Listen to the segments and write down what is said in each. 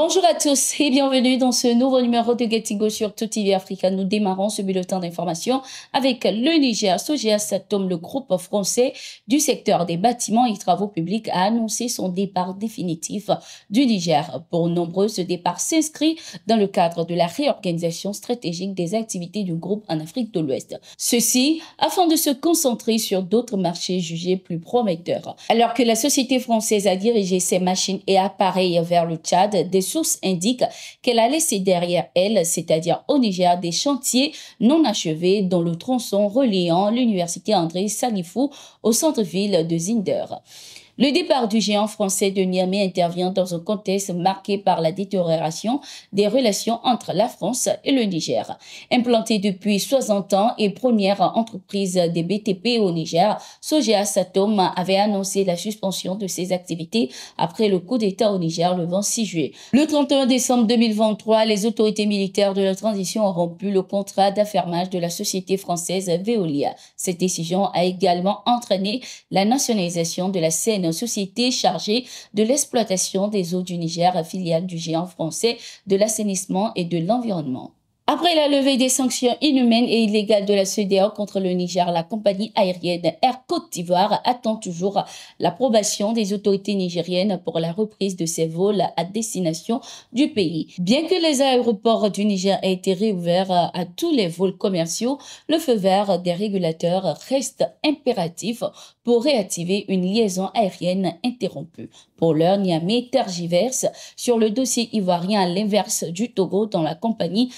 Bonjour à tous et bienvenue dans ce nouveau numéro de Getigo sur Tout TV Africa. Nous démarrons ce bulletin d'information avec le Niger. Sogea Satom, le groupe français du secteur des bâtiments et travaux publics, a annoncé son départ définitif du Niger. Pour nombreux, ce départ s'inscrit dans le cadre de la réorganisation stratégique des activités du groupe en Afrique de l'Ouest. Ceci afin de se concentrer sur d'autres marchés jugés plus prometteurs. Alors que la société française a dirigé ses machines et appareils vers le Tchad, des sources indiquent qu'elle a laissé derrière elle, c'est-à-dire au Niger, des chantiers non achevés dont le tronçon reliant l'université André Salifou au centre-ville de Zinder. Le départ du géant français de Niamey intervient dans un contexte marqué par la détérioration des relations entre la France et le Niger. Implantée depuis 60 ans et première entreprise des BTP au Niger, Sogea Satom avait annoncé la suspension de ses activités après le coup d'État au Niger le 26 juillet. Le 31 décembre 2023, les autorités militaires de la transition ont rompu le contrat d'affermage de la société française Veolia. Cette décision a également entraîné la nationalisation de la CNE, société chargée de l'exploitation des eaux du Niger, filiale du géant français de l'assainissement et de l'environnement. Après la levée des sanctions inhumaines et illégales de la CEDEAO contre le Niger, la compagnie aérienne Air Côte d'Ivoire attend toujours l'approbation des autorités nigériennes pour la reprise de ses vols à destination du pays. Bien que les aéroports du Niger aient été réouverts à tous les vols commerciaux, le feu vert des régulateurs reste impératif pour réactiver une liaison aérienne interrompue. Pour l'heure, Niamey tergiverse sur le dossier ivoirien à l'inverse du Togo, dont la compagnie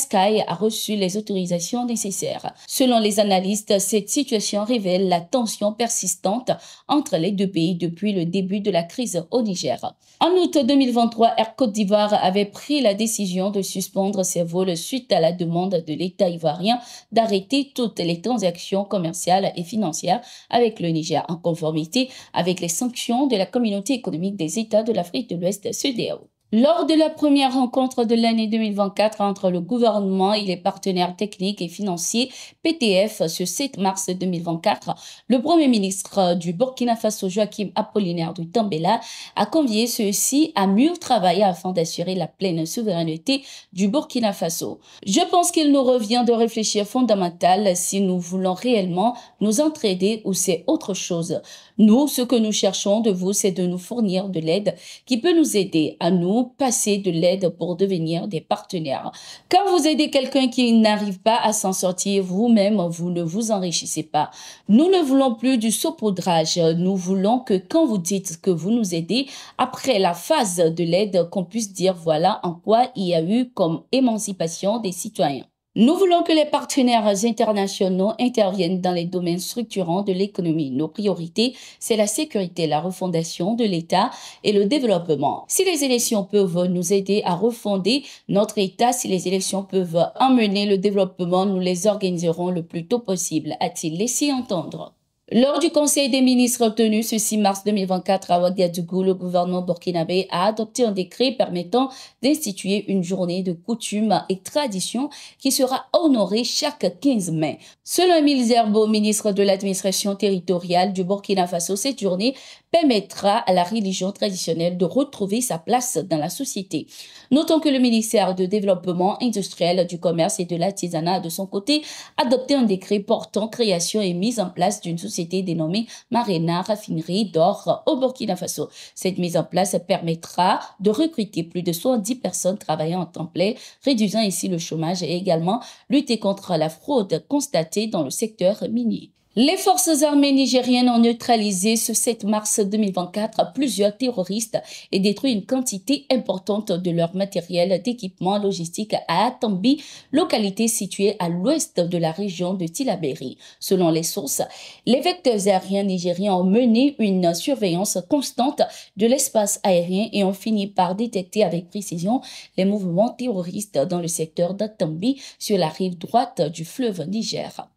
Sky a reçu les autorisations nécessaires. Selon les analystes, cette situation révèle la tension persistante entre les deux pays depuis le début de la crise au Niger. En août 2023, Air Côte d'Ivoire avait pris la décision de suspendre ses vols suite à la demande de l'État ivoirien d'arrêter toutes les transactions commerciales et financières avec le Niger, en conformité avec les sanctions de la communauté économique des États de l'Afrique de l'Ouest, CEDEAO. Lors de la première rencontre de l'année 2024 entre le gouvernement et les partenaires techniques et financiers PTF ce 7 mars 2024, le Premier ministre du Burkina Faso, Joachim Apollinaire de Tambela, a convié ceux-ci à mieux travailler afin d'assurer la pleine souveraineté du Burkina Faso. Je pense qu'il nous revient de réfléchir fondamental si nous voulons réellement nous entraider ou c'est autre chose. Nous, ce que nous cherchons de vous, c'est de nous fournir de l'aide qui peut nous aider à nous passer de l'aide pour devenir des partenaires. Quand vous aidez quelqu'un qui n'arrive pas à s'en sortir, vous-même, vous ne vous enrichissez pas. Nous ne voulons plus du saupoudrage. Nous voulons que quand vous dites que vous nous aidez, après la phase de l'aide, qu'on puisse dire voilà en quoi il y a eu comme émancipation des citoyens. Nous voulons que les partenaires internationaux interviennent dans les domaines structurants de l'économie. Nos priorités, c'est la sécurité, la refondation de l'État et le développement. Si les élections peuvent nous aider à refonder notre État, si les élections peuvent emmener le développement, nous les organiserons le plus tôt possible, a-t-il laissé entendre. Lors du Conseil des ministres tenu ce 6 mars 2024 à Ouagadougou, le gouvernement burkinabé a adopté un décret permettant d'instituer une journée de coutumes et traditions qui sera honorée chaque 15 mai. Selon Émile Zerbo, ministre de l'administration territoriale du Burkina Faso, cette journée permettra à la religion traditionnelle de retrouver sa place dans la société. Notons que le ministère de Développement industriel, du commerce et de l'artisanat a de son côté adopté un décret portant création et mise en place d'une société dénommée Marena Raffinerie d'Or au Burkina Faso. Cette mise en place permettra de recruter plus de 70 personnes travaillant en temps plein, réduisant ainsi le chômage et également lutter contre la fraude constatée dans le secteur minier. Les forces armées nigériennes ont neutralisé ce 7 mars 2024 plusieurs terroristes et détruit une quantité importante de leur matériel d'équipement logistique à Atambi, localité située à l'ouest de la région de Tillabéri. Selon les sources, les vecteurs aériens nigériens ont mené une surveillance constante de l'espace aérien et ont fini par détecter avec précision les mouvements terroristes dans le secteur d'Atambi sur la rive droite du fleuve Niger.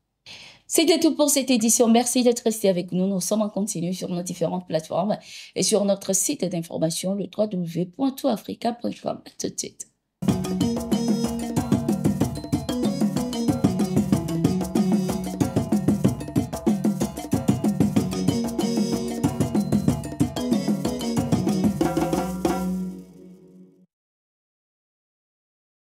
C'était tout pour cette édition. Merci d'être resté avec nous. Nous sommes en continu sur nos différentes plateformes et sur notre site d'information, le www.toutafrica.com. À tout de suite.